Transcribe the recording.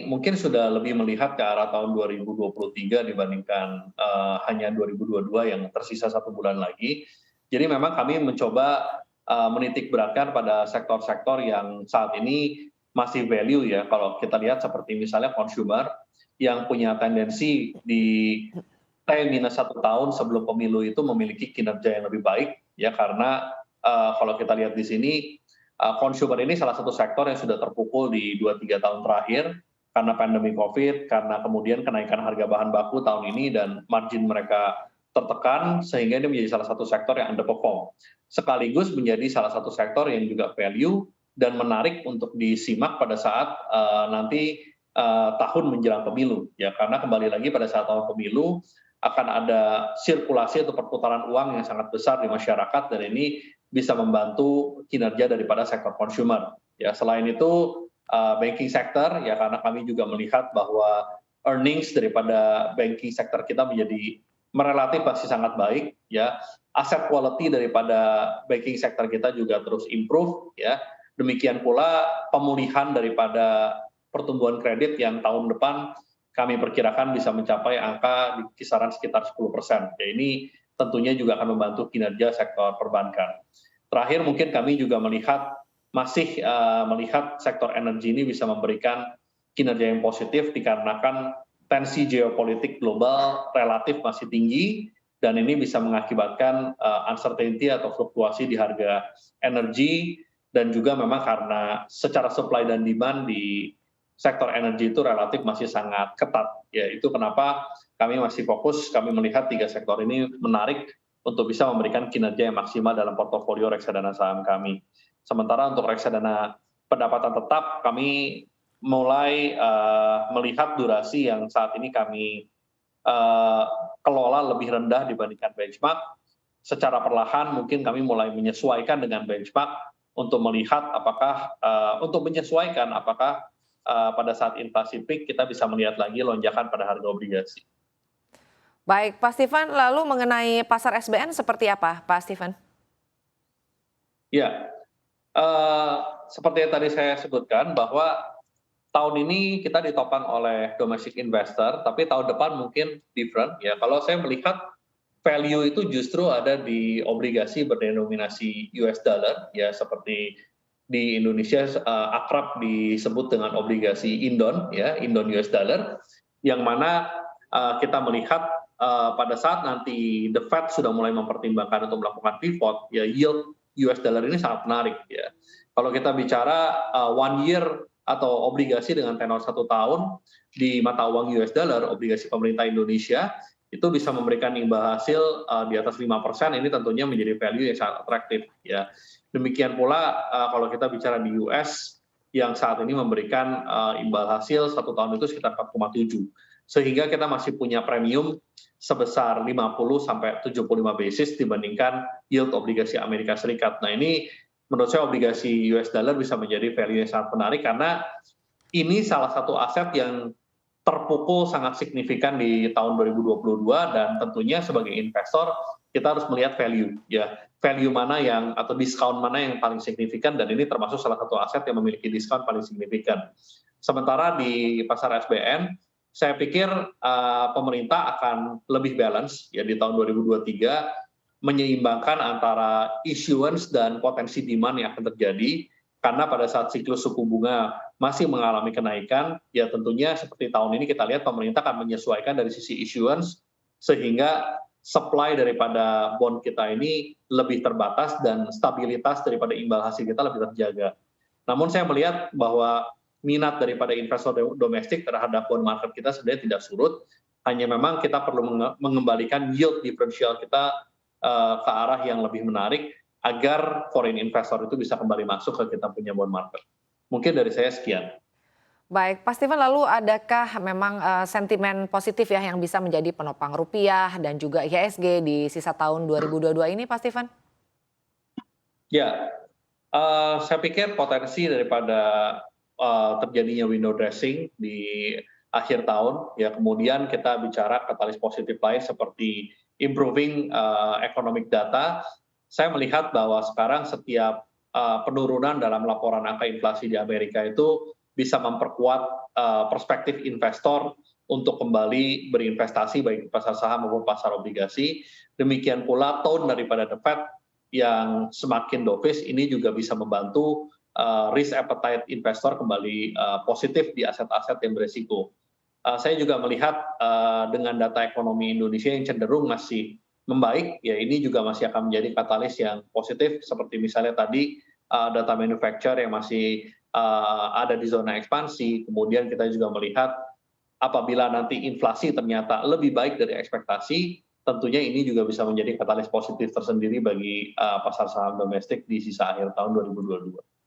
Mungkin sudah lebih melihat ke arah tahun 2023 dibandingkan, hanya 2022 yang tersisa 1 bulan lagi. Jadi memang kami mencoba, menitik beratkan pada sektor-sektor yang saat ini masih value ya, kalau kita lihat seperti misalnya consumer, yang punya tendensi di T-1 tahun sebelum pemilu itu memiliki kinerja yang lebih baik, ya karena, kalau kita lihat di sini, consumer ini salah satu sektor yang sudah terpukul di 2-3 tahun terakhir, karena pandemi Covid, karena kemudian kenaikan harga bahan baku tahun ini dan margin mereka tertekan, sehingga ini menjadi salah satu sektor yang underperform. Sekaligus menjadi salah satu sektor yang juga value dan menarik untuk disimak pada saat, nanti, tahun menjelang pemilu, ya karena kembali lagi pada saat tahun pemilu, akan ada sirkulasi atau perputaran uang yang sangat besar di masyarakat dan ini bisa membantu kinerja daripada sektor consumer. Ya, selain itu, banking sector ya karena kami juga melihat bahwa earnings daripada banking sector kita menjadi relatif masih sangat baik ya. Asset quality daripada banking sector kita juga terus improve ya. Demikian pula pemulihan daripada pertumbuhan kredit yang tahun depan kami perkirakan bisa mencapai angka di kisaran sekitar 10%. Ya ini tentunya juga akan membantu kinerja sektor perbankan. Terakhir mungkin kami juga masih melihat sektor energi ini bisa memberikan kinerja yang positif dikarenakan tensi geopolitik global relatif masih tinggi dan ini bisa mengakibatkan uncertainty atau fluktuasi di harga energi dan juga memang karena secara supply dan demand di sektor energi itu relatif masih sangat ketat. Ya, itu kenapa kami masih fokus, kami melihat 3 sektor ini menarik untuk bisa memberikan kinerja yang maksimal dalam portofolio reksadana saham kami. Sementara untuk reksadana pendapatan tetap, kami mulai melihat durasi yang saat ini kami kelola lebih rendah dibandingkan benchmark. Secara perlahan mungkin kami mulai menyesuaikan dengan benchmark untuk melihat apakah pada saat inflasi peak kita bisa melihat lagi lonjakan pada harga obligasi. Baik, Pak Steven, lalu mengenai pasar SBN seperti apa, Pak Steven? Ya, seperti yang tadi saya sebutkan bahwa tahun ini kita ditopang oleh domestic investor, tapi tahun depan mungkin different ya. Kalau saya melihat value itu justru ada di obligasi berdenominasi US dollar ya seperti di Indonesia akrab disebut dengan obligasi Indon ya, Indon US dollar yang mana kita melihat pada saat nanti the Fed sudah mulai mempertimbangkan untuk melakukan pivot ya yield US dollar ini sangat menarik ya. Kalau kita bicara 1 year atau obligasi dengan tenor 1 tahun di mata uang US dollar, obligasi pemerintah Indonesia itu bisa memberikan imbal hasil di atas 5%, ini tentunya menjadi value yang sangat atraktif ya. Demikian pula kalau kita bicara di US yang saat ini memberikan imbal hasil 1 tahun itu sekitar 4,7, sehingga kita masih punya premium sebesar 50-75 basis dibandingkan yield obligasi Amerika Serikat. Nah ini menurut saya obligasi US dollar bisa menjadi value yang sangat menarik karena ini salah satu aset yang terpukul sangat signifikan di tahun 2022 dan tentunya sebagai investor kita harus melihat value ya, value mana yang atau diskon mana yang paling signifikan dan ini termasuk salah satu aset yang memiliki diskon paling signifikan. Sementara di pasar SBN saya pikir pemerintah akan lebih balance ya di tahun 2023 menyeimbangkan antara issuance dan potensi demand yang akan terjadi karena pada saat siklus suku bunga masih mengalami kenaikan, ya tentunya seperti tahun ini kita lihat pemerintah akan menyesuaikan dari sisi issuance sehingga supply daripada bond kita ini lebih terbatas dan stabilitas daripada imbal hasil kita lebih terjaga. Namun saya melihat bahwa minat daripada investor domestik terhadap bond market kita sebenarnya tidak surut, hanya memang kita perlu mengembalikan yield differential kita ke arah yang lebih menarik agar foreign investor itu bisa kembali masuk ke kita punya bond market. Mungkin dari saya sekian. Baik, Pak Steven, lalu adakah memang sentimen positif ya yang bisa menjadi penopang rupiah dan juga IHSG di sisa tahun 2022 ini, Pak Steven? Ya, saya pikir potensi daripada terjadinya window dressing di akhir tahun, ya kemudian kita bicara katalis positif lain seperti improving economic data. Saya melihat bahwa sekarang setiap penurunan dalam laporan angka inflasi di Amerika itu bisa memperkuat perspektif investor untuk kembali berinvestasi baik di pasar saham maupun pasar obligasi. Demikian pula tone daripada The Fed yang semakin dovish ini juga bisa membantu risk appetite investor kembali positif di aset-aset yang beresiko. Saya juga melihat dengan data ekonomi Indonesia yang cenderung masih membaik, ya ini juga masih akan menjadi katalis yang positif seperti misalnya tadi data manufacture yang masih ada di zona ekspansi. Kemudian kita juga melihat apabila nanti inflasi ternyata lebih baik dari ekspektasi, tentunya ini juga bisa menjadi katalis positif tersendiri bagi pasar saham domestik di sisa akhir tahun 2022.